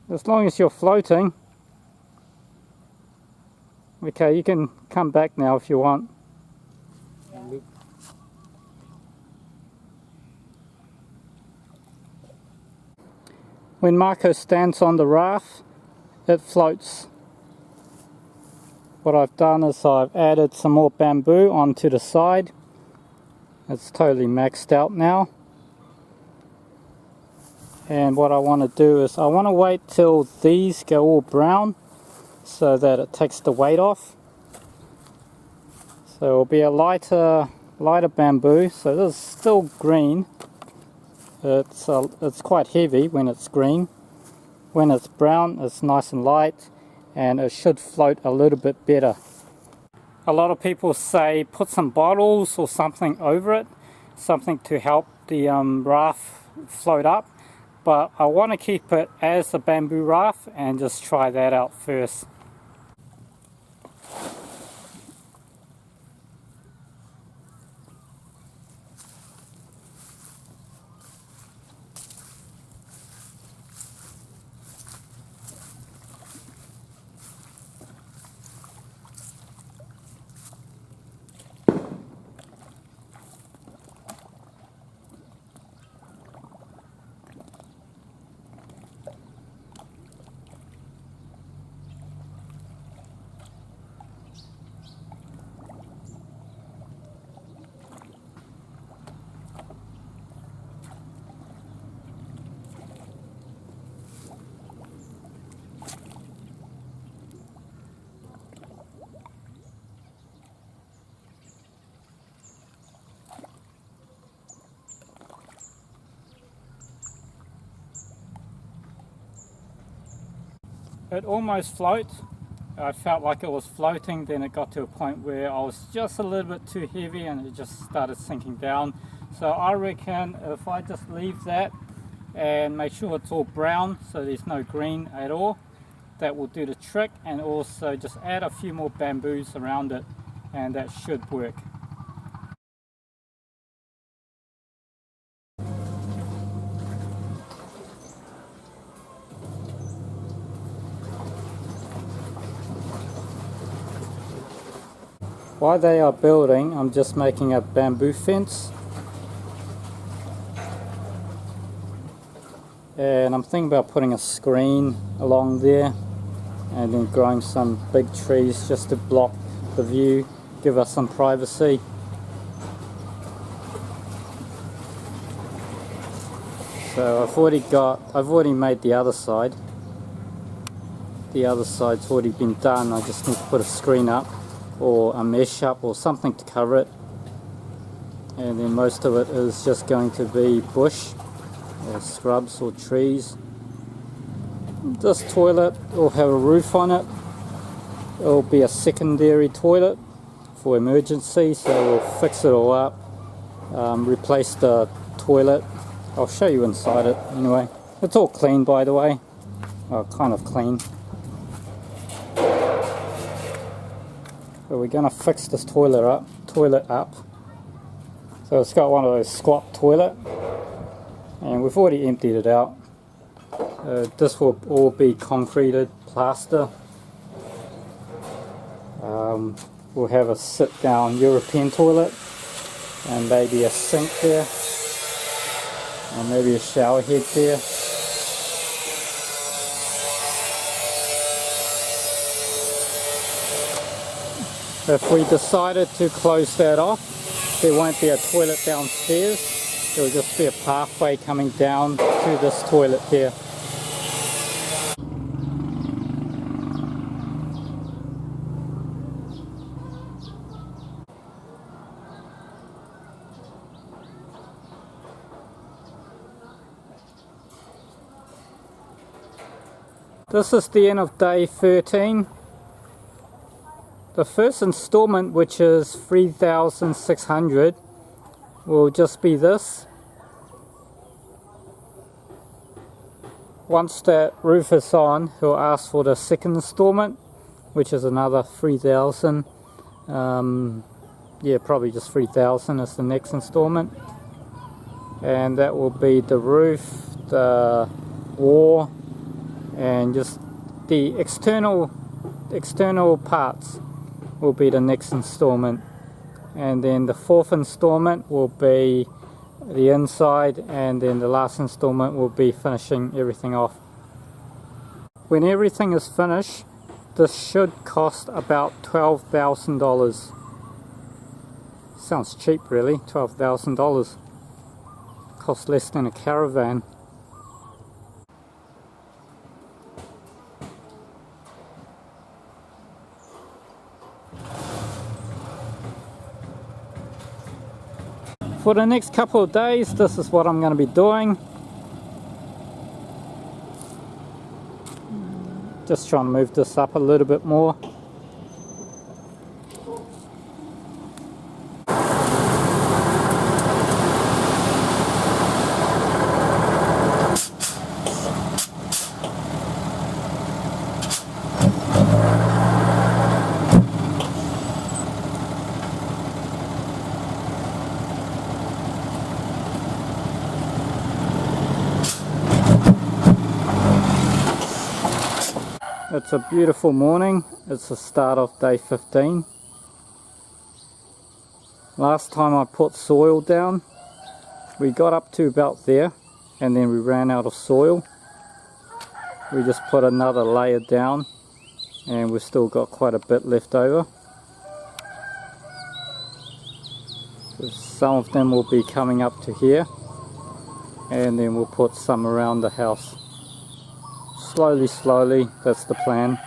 as long as you're floating. Okay, you can come back now if you want. Yeah. When Marco stands on the raft, it floats. What I've done is I've added some more bamboo onto the side. It's totally maxed out now. And what I want to do is I want to wait till these go all brown so that it takes the weight off. So it'll be a lighter bamboo. So this is still green. It's quite heavy when it's green. When it's brown, it's nice and light, and it should float a little bit better. A lot of people say put some bottles or something over it, something to help the raft float up. But I want to keep it as a bamboo raft and just try that out first. It almost floats. I felt like it was floating, then it got to a point where I was just a little bit too heavy and it just started sinking down. So I reckon if I just leave that and make sure it's all brown so there's no green at all, that will do the trick, and also just add a few more bamboos around it and that should work. While they are building, I'm just making a bamboo fence. And I'm thinking about putting a screen along there and then growing some big trees just to block the view, give us some privacy. So I've already made the other side. The other side's already been done. I just need to put a screen up or a mesh up or something to cover it, and then most of it is just going to be bush or scrubs or trees. This toilet will have a roof on it. It will be a secondary toilet for emergency, so we'll fix it all up, replace the toilet. I'll show you inside it anyway. It's all clean, by the way. Well, kind of clean. So we're going to fix this toilet up. So it's got one of those squat toilet, and we've already emptied it out. This will all be concreted, plaster. We'll have a sit down European toilet and maybe a sink there and maybe a shower head there. If we decided to close that off, there won't be a toilet downstairs. There will just be a pathway coming down to this toilet here. This is the end of day 13. The first installment, which is 3,600, will just be this. Once that roof is on, he'll ask for the second installment, which is another 3,000. Yeah, probably just 3,000 is the next installment. And that will be the roof, the wall, and just the external parts will be the next installment, and then the fourth installment will be the inside, and then the last installment will be finishing everything off. When everything is finished, this should cost about $12,000. Sounds cheap really, $12,000. Costs less than a caravan. For the next couple of days, this is what I'm going to be doing. Just trying to move this up a little bit more. It's a beautiful morning. It's the start of day 15. Last time I put soil down, we got up to about there and then we ran out of soil. We just put another layer down and we've still got quite a bit left over. Some of them will be coming up to here, and then we'll put some around the house. Slowly, that's the plan.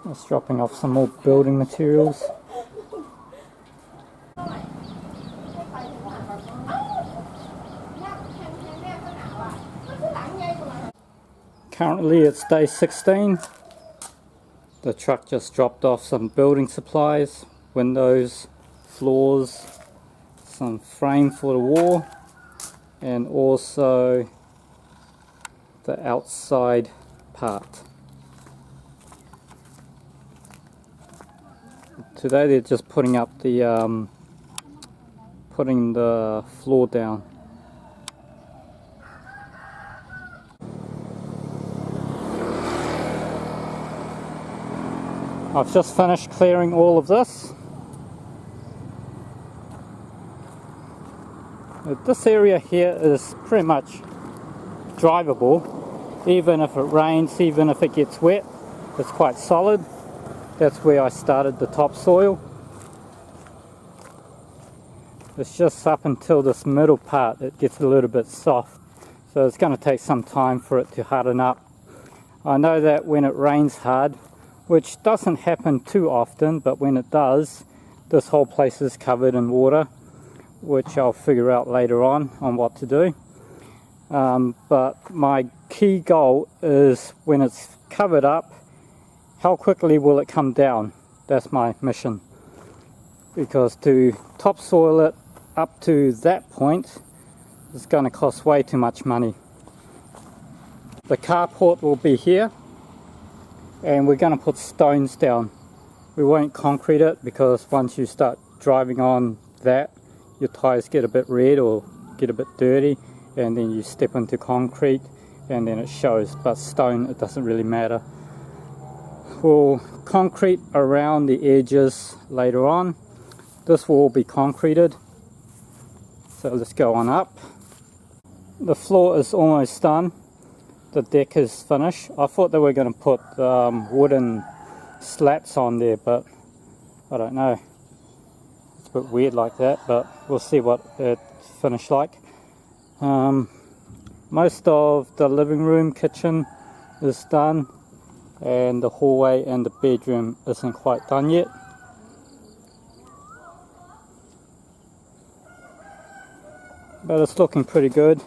Just dropping off some more building materials. Currently it's day 16. The truck just dropped off some building supplies, windows, floors, some frame for the wall, and also the outside part. Today they're just putting up the putting the floor down. I've just finished clearing all of this. This area here is pretty much drivable, even if it rains, even if it gets wet. It's quite solid. That's where I started the topsoil. It's just up until this middle part it gets a little bit soft, so it's going to take some time for it to harden up. I know that when it rains hard, which doesn't happen too often, but when it does, this whole place is covered in water, which I'll figure out later on what to do. But my key goal is, when it's covered up, how quickly will it come down? That's my mission. Because to topsoil it up to that point is going to cost way too much money. The carport will be here, and we're going to put stones down. We won't concrete it, because once you start driving on that, your tires get a bit red or get a bit dirty, and then you step into concrete and then it shows. But stone, it doesn't really matter. We'll concrete around the edges later on. This will all be concreted. So let's go on up. The floor is almost done. The deck is finished. I thought they were going to put wooden slats on there, but I don't know. It's a bit weird like that, but we'll see what it's finished like. Most of the living room, kitchen is done. and the hallway and the bedroom isn't quite done yet. But it's looking pretty good.